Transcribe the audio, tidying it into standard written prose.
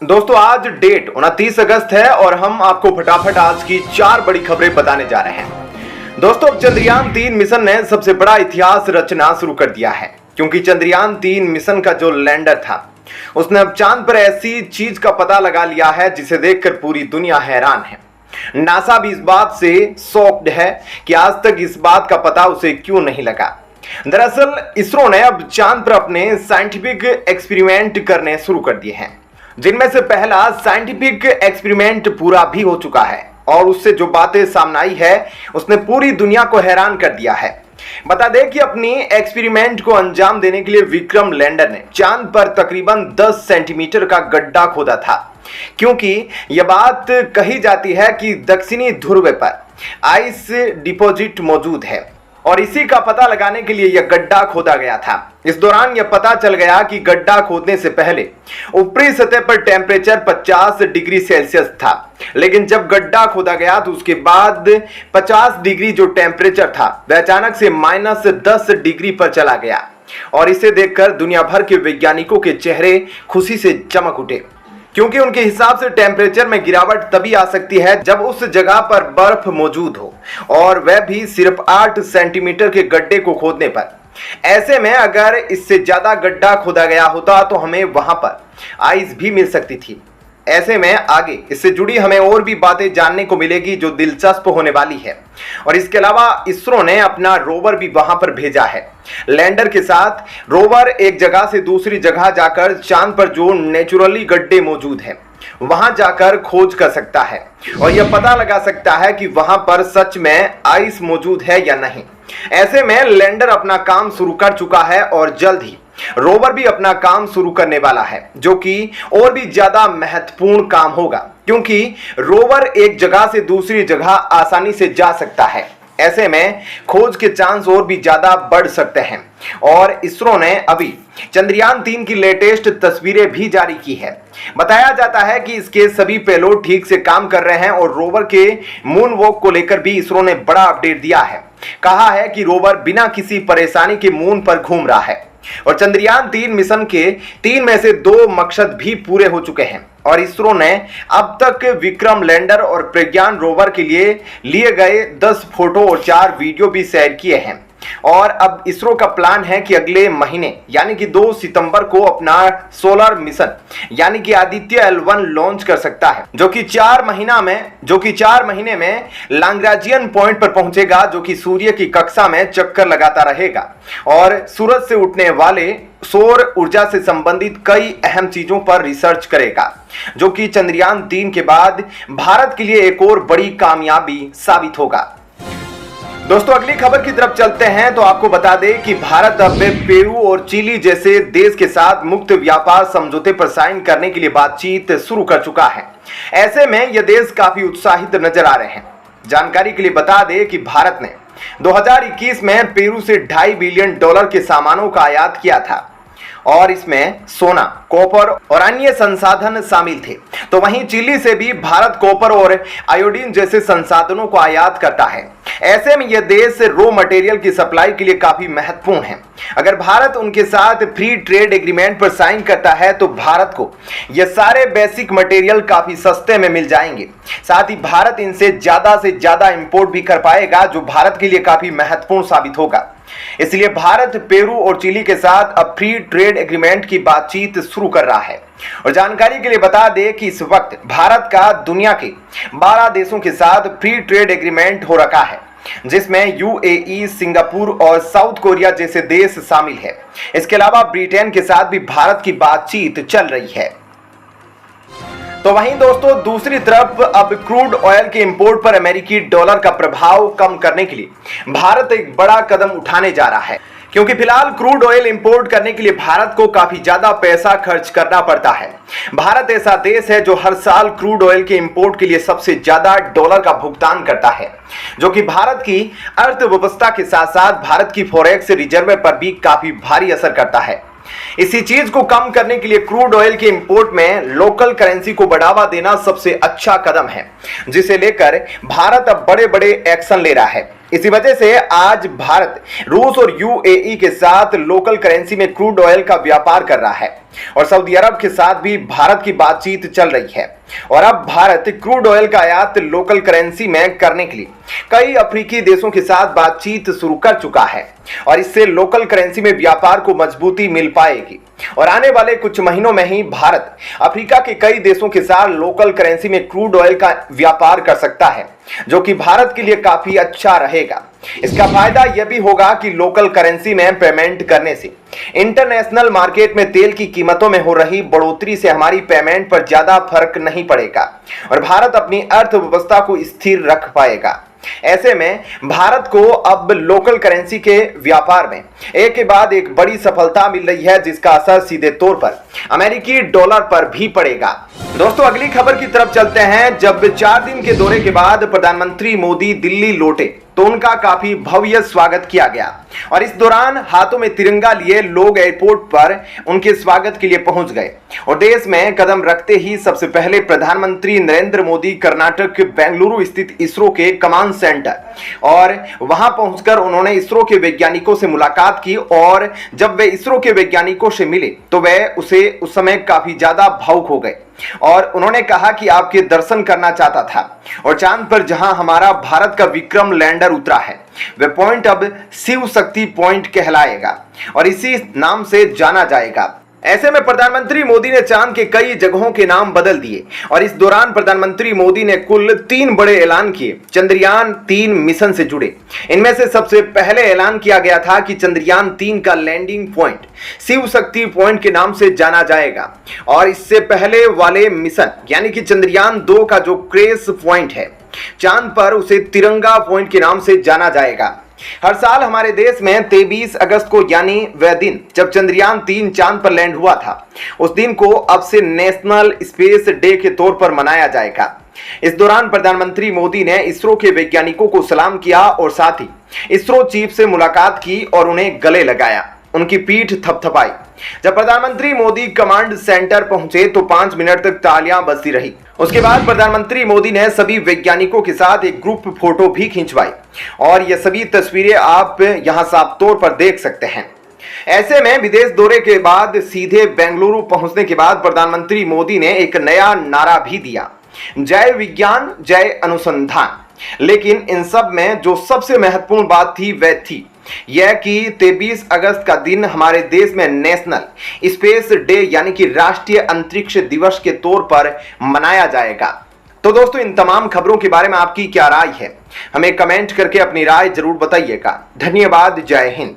दोस्तों आज डेट 29 अगस्त है और हम आपको फटाफट आज की 4 बड़ी खबरें बताने जा रहे हैं। दोस्तों चंद्रयान-3 मिशन ने सबसे बड़ा इतिहास रचना शुरू कर दिया है, क्योंकि चंद्रयान-3 मिशन का जो लैंडर था उसने अब चांद पर ऐसी चीज का पता लगा लिया है जिसे देखकर पूरी दुनिया हैरान है। नासा भी इस बात से शॉक्ड है कि आज तक इस बात का पता उसे क्यों नहीं लगा। दरअसल इसरो ने अब चांद पर अपने साइंटिफिक एक्सपेरिमेंट करने शुरू कर दिए हैं, जिनमें से पहला साइंटिफिक एक्सपेरिमेंट पूरा भी हो चुका है और उससे जो बातें सामने आई है उसने पूरी दुनिया को हैरान कर दिया है। बता दें कि अपनी एक्सपेरिमेंट को अंजाम देने के लिए विक्रम लैंडर ने चांद पर तकरीबन 10 सेंटीमीटर का गड्ढा खोदा था, क्योंकि यह बात कही जाती है कि दक्षिणी ध्रुव पर आइस डिपॉजिट मौजूद है और इसी का पता लगाने के लिए यह गड्ढा खोदा गया था। इस दौरान यह पता चल गया कि गड्ढा खोदने से पहले ऊपरी सतह पर टेम्परेचर 50 डिग्री सेल्सियस था, लेकिन जब गड्ढा खोदा गया तो उसके बाद 50 डिग्री जो टेम्परेचर था वह अचानक से -10 डिग्री पर चला गया और इसे देखकर दुनिया भर के वैज्ञानिकों के चेहरे खुशी से चमक उठे, क्योंकि उनके हिसाब से टेम्परेचर में गिरावट तभी आ सकती है जब उस जगह पर बर्फ मौजूद हो और वह भी सिर्फ 8 सेंटीमीटर के गड्ढे को खोदने पर। ऐसे में अगर इससे ज्यादा गड्ढा खोदा गया होता तो हमें वहां पर आइस भी मिल सकती थी। ऐसे में आगे इससे जुड़ी हमें और भी बातें जानने को मिलेगी जो दिलचस्प होने वाली है। और इसके अलावा इसरो ने अपना रोवर भी वहां पर भेजा है। लैंडर के साथ रोवर एक जगह से दूसरी जगह जाकर चांद पर जो नेचुरली गड्ढे मौजूद हैं वहां जाकर खोज कर सकता है और यह पता लगा सकता है कि वहां पर सच में आइस मौजूद है या नहीं। ऐसे में लैंडर अपना काम शुरू कर चुका है और जल्द ही रोवर भी अपना काम शुरू करने वाला है, जो कि और भी ज्यादा महत्वपूर्ण काम होगा, क्योंकि रोवर एक जगह से दूसरी जगह आसानी से जा सकता है। ऐसे में खोज के चांस और भी ज्यादा बढ़ सकते हैं और इसरो ने अभी चंद्रयान-3 की लेटेस्ट तस्वीरें भी जारी की है। बताया जाता है कि इसके सभी पेलोड ठीक से काम कर रहे हैं और रोवर के मून वॉक को लेकर भी इसरो ने बड़ा अपडेट दिया है। कहा है कि रोवर बिना किसी परेशानी के मून पर घूम रहा है और चंद्रयान-3 मिशन के 3 में से 2 मकसद भी पूरे हो चुके हैं और इसरो ने अब तक विक्रम लैंडर और प्रज्ञान रोवर के लिए गए 10 फोटो और 4 वीडियो भी शेयर किए हैं। और अब इसरो का प्लान है कि अगले महीने यानी कि 2 सितंबर को अपना सोलर मिशन यानी कि आदित्य L1 लॉन्च कर सकता है, जो कि 4 महीने में लैग्रांजियन पॉइंट पर पहुंचेगा, जो कि सूर्य की कक्षा में चक्कर लगाता रहेगा और सूरज से उठने वाले सौर ऊर्जा से संबंधित कई अहम चीजों पर रिसर्च करेगा, जो कि चंद्रयान-3 के बाद भारत के लिए एक और बड़ी कामयाबी साबित होगा। दोस्तों अगली खबर की तरफ चलते हैं तो आपको बता दें कि भारत अब पेरू और चिली जैसे देश के साथ मुक्त व्यापार समझौते पर साइन करने के लिए बातचीत शुरू कर चुका है। ऐसे में यह देश काफी उत्साहित नजर आ रहे हैं। जानकारी के लिए बता दें कि भारत ने 2021 में पेरू से $2.5 बिलियन के सामानों का आयात किया था और इसमें सोना, कॉपर और अन्य संसाधन शामिल थे। तो वहीं चिली से भी भारत कॉपर और आयोडीन जैसे संसाधनों को आयात करता है। ऐसे में यह देश रॉ मटेरियल की सप्लाई के लिए काफी महत्वपूर्ण है। अगर भारत उनके साथ फ्री ट्रेड एग्रीमेंट पर साइन करता है तो भारत को यह सारे बेसिक मटेरियल काफी सस्ते में मिल जाएंगे। साथ ही भारत इनसे ज्यादा इंपोर्ट भी कर पाएगा, जो भारत के लिए काफी महत्वपूर्ण साबित होगा। इसलिए भारत पेरू और चिली के साथ अब फ्री ट्रेड एग्रीमेंट की बातचीत शुरू कर रहा है। और जानकारी के लिए बता दें कि इस वक्त भारत का दुनिया के 12 देशों के साथ फ्री ट्रेड एग्रीमेंट हो रखा है, जिसमें यूएई, सिंगापुर और साउथ कोरिया जैसे देश शामिल है। इसके अलावा ब्रिटेन के साथ भी भारत की बातचीत चल रही है। तो वहीं दोस्तों दूसरी तरफ अब क्रूड ऑयल के इंपोर्ट पर अमेरिकी डॉलर का प्रभाव कम करने के लिए भारत एक बड़ा कदम उठाने जा रहा है, क्योंकि फिलहाल क्रूड ऑयल इंपोर्ट करने के लिए भारत को काफी ज्यादा पैसा खर्च करना पड़ता है। भारत ऐसा देश है जो हर साल क्रूड ऑयल के इंपोर्ट के लिए सबसे ज्यादा डॉलर का भुगतान करता है, जो कि भारत की अर्थव्यवस्था के साथ साथ भारत की फॉरेक्स रिजर्व पर भी काफी भारी असर करता है। इसी चीज को कम करने के लिए क्रूड ऑयल के इंपोर्ट में लोकल करेंसी को बढ़ावा देना सबसे अच्छा कदम है, जिसे लेकर भारत अब बड़े बड़े एक्शन ले रहा है। इसी वजह से आज भारत रूस और यूएई के साथ लोकल करेंसी में क्रूड ऑयल का व्यापार कर रहा है। और सऊदी अरब के साथ भी भारत की बातचीत चल रही है। और अब भारत क्रूड ऑयल का आयात लोकल करेंसी में करने के लिए कई अफ्रीकी देशों के साथ बातचीत शुरू कर चुका है और इससे लोकल करेंसी में व्यापार को मजबूती मिल पाएगी। और आने वाले कुछ महीनों में ही भारत अफ्रीका के कई देशों के साथ लोकल करेंसी में क्रूड ऑयल का व्यापार कर सकता है, जो कि भारत के लिए काफी अच्छा रहेगा। इसका फायदा यह भी होगा कि लोकल करेंसी में पेमेंट करने से इंटरनेशनल मार्केट में तेल की कीमतों में हो रही बढ़ोतरी से हमारी पेमेंट पर ज्यादा फर्क नहीं पड़ेगा और भारत अपनी अर्थव्यवस्था को स्थिर रख पाएगा। ऐसे में भारत को अब लोकल करेंसी के व्यापार में एक के बाद एक बड़ी सफलता मिल रही है, जिसका असर सीधे तौर पर अमेरिकी डॉलर पर भी पड़ेगा। दोस्तों, अगली खबर की तरफ चलते हैं। जब 4 दिन के दौरे के बाद प्रधानमंत्री मोदी दिल्ली लौटे तो उनका काफी भव्य स्वागत किया गया और इस दौरान हाथों में तिरंगा लिए लोग एयरपोर्ट पर उनके स्वागत के लिए पहुंच गए। और देश में कदम रखते ही सबसे पहले प्रधानमंत्री नरेंद्र मोदी कर्नाटक के बेंगलुरु स्थित इसरो के कमांड सेंटर और वहां पहुंचकर उन्होंने इसरो के वैज्ञानिकों से मुलाकात की। और जब वे इसरो के वैज्ञानिकों से मिले तो वे उस समय काफी ज्यादा भावुक हो गए और उन्होंने कहा कि आपके दर्शन करना चाहता था। और चांद पर जहां हमारा भारत का विक्रम लैंडर उतरा है, वह पॉइंट अब शिव शक्ति पॉइंट कहलाएगा और इसी नाम से जाना जाएगा। ऐसे में प्रधानमंत्री मोदी ने चांद के कई जगहों के नाम बदल दिए और इस दौरान प्रधानमंत्री मोदी ने कुल 3 बड़े ऐलान किए चंद्रयान 3 मिशन से जुड़े। इनमें से सबसे पहले ऐलान किया गया था कि चंद्रयान 3 का landing point Shiv Shakti point के नाम से जाना जाएगा और इससे पहले वाले मिशन यानी कि चंद्रयान 2 का जो क्रैश पॉइंट है चांद पर, उसे तिरंगा पॉइंट के नाम से जाना जाएगा। हर साल हमारे देश में 23 अगस्त को यानी वह दिन जब चंद्रयान 3 चांद पर लैंड हुआ था, उस दिन को अब से नेशनल स्पेस डे के तौर पर मनाया जाएगा। इस दौरान प्रधानमंत्री मोदी ने इसरो के वैज्ञानिकों को सलाम किया और साथ ही इसरो चीफ से मुलाकात की और उन्हें गले लगाया, उनकी पीठ थपथपाई। जब प्रधानमंत्री मोदी कमांड सेंटर पहुंचे तो 5 मिनट तक तालियां बजती रही। उसके बाद प्रधानमंत्री मोदी ने सभी वैज्ञानिकों के साथ एक ग्रुप फोटो भी खिंचवाई और ये सभी तस्वीरें आप यहां साफ तौर पर देख सकते हैं। ऐसे में विदेश दौरे के बाद सीधे बेंगलुरु पहुंचने के बाद प्रधानमंत्री मोदी ने एक नया नारा भी दिया, जय विज्ञान जय अनुसंधान। लेकिन इन सब में जो सबसे महत्वपूर्ण बात थी वह थी यह कि 23 अगस्त का दिन हमारे देश में नेशनल स्पेस डे यानी कि राष्ट्रीय अंतरिक्ष दिवस के तौर पर मनाया जाएगा। तो दोस्तों, इन तमाम खबरों के बारे में आपकी क्या राय है, हमें कमेंट करके अपनी राय जरूर बताइएगा। धन्यवाद। जय हिंद।